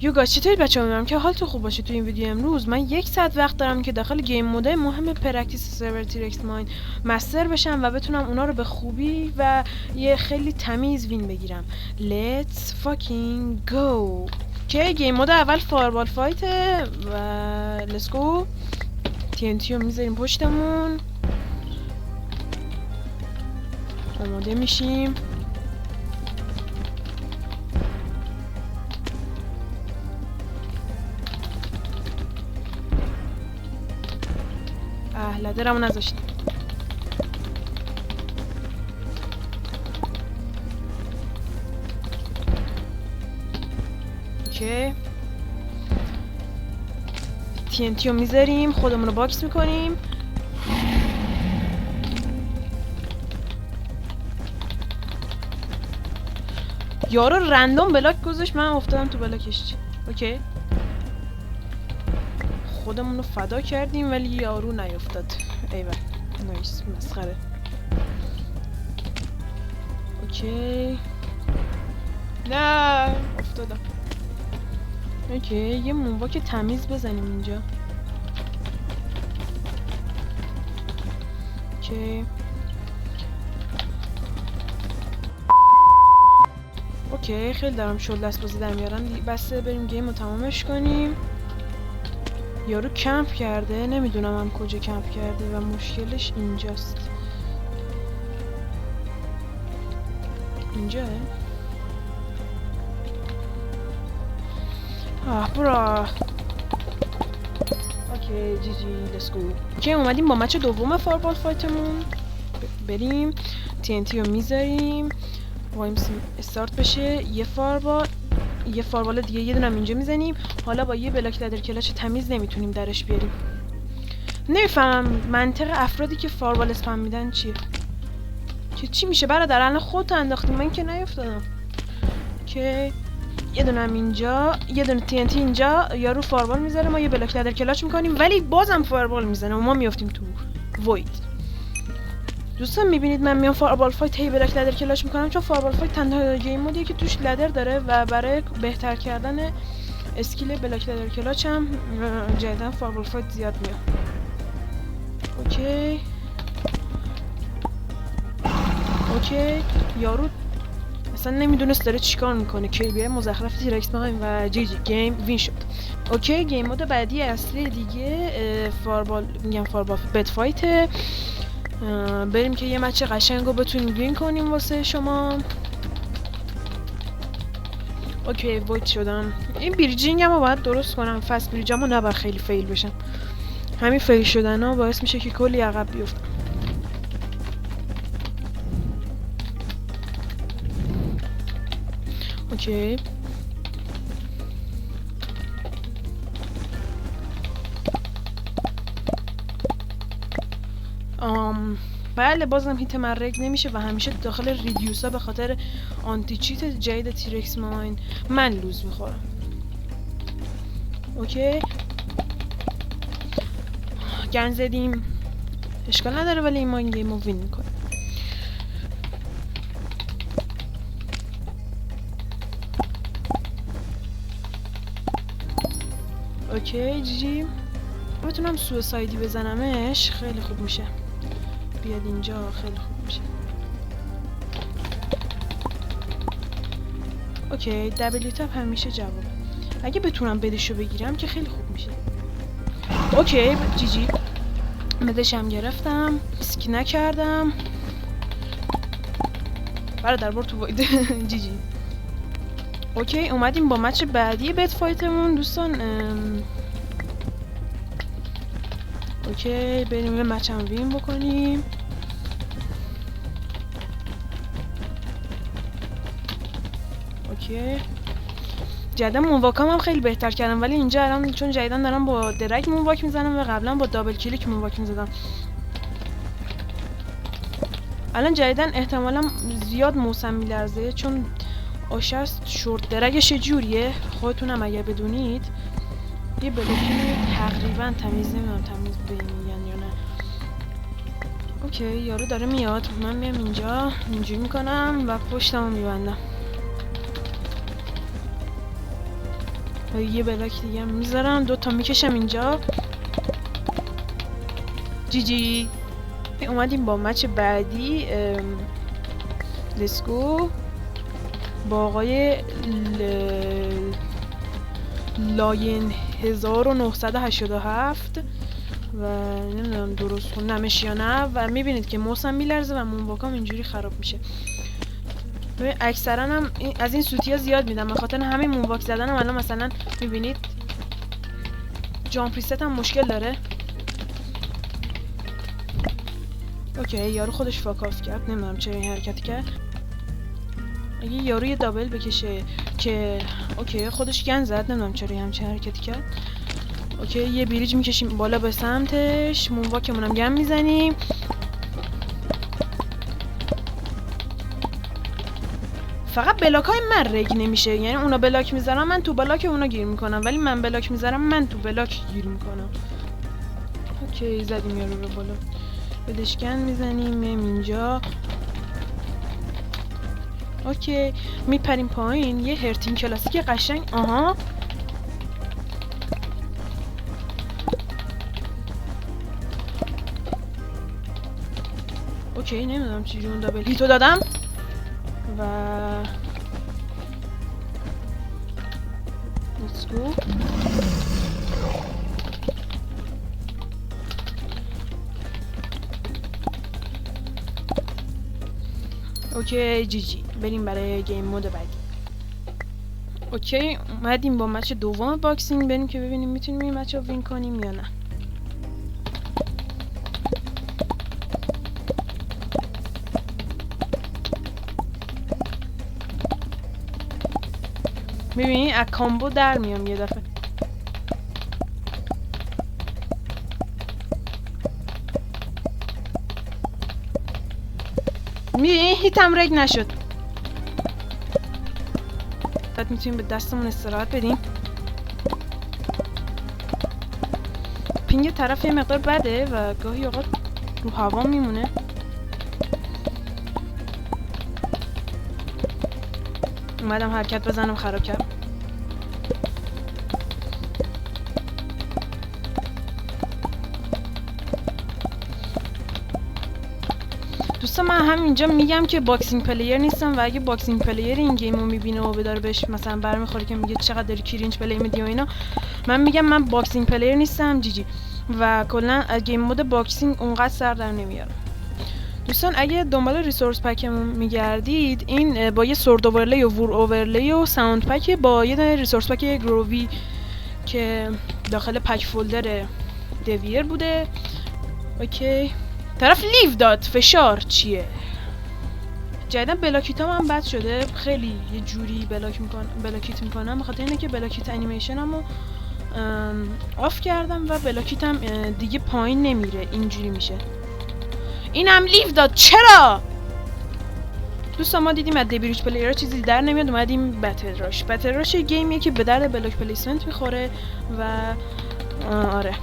یوگا چطوری بچه‌ها؟ امیدوارم که حالتون خوب باشه. تو این ویدیو امروز من 1 ساعت وقت دارم که داخل گیم مودای مهم پرکتیس سرور تیرکس ماین مستر بشم و بتونم اونا رو به خوبی و یه خیلی تمیز وین بگیرم. Let's fucking go. که گیم مود اول فایربال فایته و let's go. TNT رو میذاریم پشتمون، آماده میشیم. لدرمو نذاشتیم. اوکی، TNT رو میذاریم، خودمون رو باکس میکنیم. یارو رندوم بلاک گذاشت، من افتادم تو بلاکش. اوکی، خودمون رو فدا کردیم ولی یارو نیفتاد. ایول، نایس، مسخره. اوکی، نه افتادم. اوکی، یه مونواک تمیز بزنیم اینجا. اوکی اوکی، خیلی دارم شل دست بازی در میارم. بسته بریم گیم رو تمامش کنیم. یارو کمپ کرده، نمیدونم هم کجا کمپ کرده و مشکلش اینجاست. اینجاه؟ برا. اوکی جی جی، لیتس گو. اوکی، اومدیم با مچ دوم فایربال فایتمون. بریم TNT رو میذاریم، وایمسیم استارت بشه. یه فایربال دیگه یه دونم اینجا میزنیم. حالا با یه بلاک لدر کلاچ تمیز نمیتونیم درش بیاریم. نمیفهمم منطق افرادی که فایربال اسپم میدن چیه. که چی میشه برادر؟ الان خودت انداختیم، من که نیافتادم. که یه دونه هم اینجا، یه دونه TNT اینجا. یارو فایربال میذاره، ما یه بلاک لدر کلاچ میکنیم ولی بازم فایربال میزنه و ما میافتیم تو وید. دوستان میبینید من میام فایربال فایت هی بلاک لدر کلاچ میکنم، چون فایربال فایت تنها گیم مودیه که توش لدر داره و برای بهتر کردن اسکیل بلاک لدر کلاچ هم جدیدن فایربال فایت زیاد میاد. اوکی اوکی، یارو اصلا نمیدونست داره چیکار میکنه. کیبیه مزخرف تیرکس ماین و جی جی گیم وین شد. اوکی، گیم مود بعدی اصلی دیگه فایربال بد فایت. بریم که یه مچ قشنگ رو بتونیم وین کنیم واسه شما. اوکی، وید شدم. این بریجینگ هم رو باید درست کنم، فست بریجم رو نباید خیلی فیل بشم. همین فیل شدن ها باعث میشه که کلی عقب بیفتم. اوکی، بله بازم هیت من رگ نمیشه و همیشه داخل ریدیوسا به خاطر آنتی چیت جدید تیرکس ماین من لوز میخورم. اوکی، گن زدیم، اشکال نداره ولی ما این گیم رو وین میکنیم. اوکی جی جی، بتونم سویسایدی بزنمش خیلی خوب میشه. بیاد اینجا، خیلی خوب میشه. اوکی، دبلیو تپ همیشه جواب. اگه بتونم بدشو بگیرم که خیلی خوب میشه. اوکی جی جی، مدشم گرفتم، اسک نکردم. برادر برو تو وید. جی جی. اوکی، اومدیم با مچ بعدی بد فایتمون دوستان. اوکی، بریم یه مچ هم وین بکنیم. اوکی، جدیدن مونواکام هم خیلی بهتر کردم ولی اینجا الان چون جدیدن دارم با درک مونواک میزنم و قبلا با دابل کلیک مونواک میزدم. الان جدیدن احتمالا زیاد موسم میلرزه چون آشست شورت درگش جوریه، خودتونم اگه بدونید. یه بلوکی تقریبا تمیز، نمیدونم تمیز بینین یا نه. اوکی، یارو داره میاد، من میام اینجا اینجوری میکنم و پشتمو میبندم. و یه بلاک دیگه میذارم، 2 تا میکشم اینجا. جی جی. اومدیم با مچ بعدی. لسکو با آقای لاین 1987 و نمیدونم درست خوندمش یا نه. و میبینید که موسم میلرزه و مونواکام اینجوری خراب میشه. ببین اکثرا هم از این سوتی ها زیاد میدم به خاطر همین مونواک زدنم. الان مثلا میبینید جامپ ریست هم مشکل داره. اوکی یارو خودش فاک آف کرد، نمیدونم چرا این حرکتی کرد. اگه یارو یه دابل بکشه که اوکی خودش گن زد، نمیدونم چرا همچین حرکتی کرد. اوکی یه بریج میکشیم بالا به سمتش، مونواکمون هم گن میزنیم. فقط بلاک های من رگ نمیشه، یعنی اونا بلاک میذارم من تو بلاک اونا گیر میکنم، ولی من بلاک میذارم من تو بلاک گیر میکنم. اوکی زدیم یارو رو بالا، بدشکن میزنیم، میم اینجا. اوکی میپریم پایین، یه هرتین کلاسیک قشنگ. آها اوکی نمیدونم چجوری اون دابل هیتو دادم و let's go. اوکی جی جی بریم برای گیم مود بعدی. اوکی اومدیم با مچ دوم باکسینگ، بریم که ببینیم میتونیم این مچ رو وین کنیم یا نه. میبینی از کامبو در میام یه دفعه. میبینی هیتم رگ نشد. بعد میتونیم به دستمون استراحت بدیم. پینگ طرف یه مقدار بده و گاهی اوقات رو هوا میمونه. اومدم حرکت بزنم خراب کردم. دوستان من همینجا میگم که باکسینگ پلیر نیستم و اگه باکسینگ پلیر این گیمو میبینه و بداره بهش مثلا برمیخوره که میگه چقدر داری کرینج پلی میدی و اینا، من میگم من باکسینگ پلیر نیستم جی جی و کلا از گیم مود باکسینگ اونقدر سر در نمیارم. دوستان اگه دنبال ریسورس پکمون میگردید، این با یه سورد اوورلی و وور اوورلی و ساوند پک با یه دونه ریسورس پک گرووی که داخل پک فولدر دویر بوده. اوکی طرف لیو داد، فشار چیه؟ جدیدن بلاکیت هم بد شده، خیلی یه جوری بلاکیت میکنم بخاطر اینه که بلاکیت انیمیشنمو آف کردم و بلاکیتم دیگه پایین نمیره، اینجوری میشه. اینم لیو داد، چرا؟ دوستان ما دیدیم از دبریج پلیرها چیزی در نمیاد، اومدیم بتل راش گیمیه که به درد بلاک پلیسمنت میخوره و آره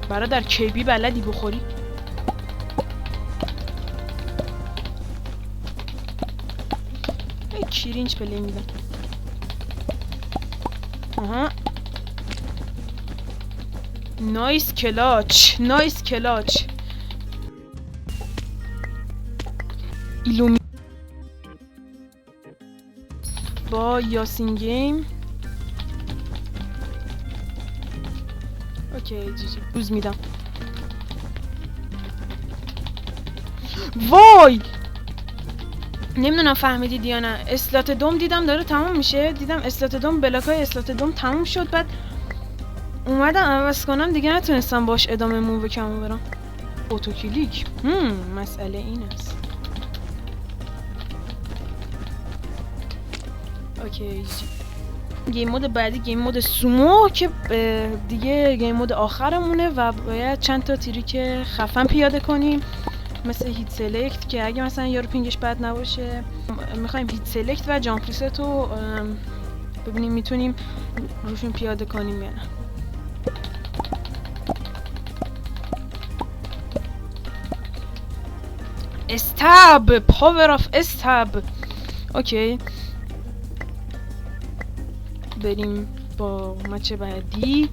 برادر کیبی بلدی بخوری. ای کرینج پلی میدن. آها نایس کلاچ، نایس کلاچ. ایلومی با یاسین گیم. اوکی جی جی روز میدم. وای نمیدونم فهمیدید یا نه، اسلات دوم دیدم داره تموم میشه، دیدم اسلات دوم بلاکای اسلات دوم تموم شد، بعد اومدم عوض کنم دیگه نتونستم باش ادامه مووکمو برم. اوتو کلیک مسئله این است. اوکی گیم مود بعدی گیم مود سومو که دیگه گیم مود آخرمونه و باید چند تا تریک خفن پیاده کنیم مثل هیت سلکت که اگه مثلا یارو پینگش بد نباشه میخوایم هیت سلکت و جامپ ریست رو ببینیم میتونیم روشون پیاده کنیم یا نه. استاب پاور آف استاب. اوکی بریم با مچ بعدی.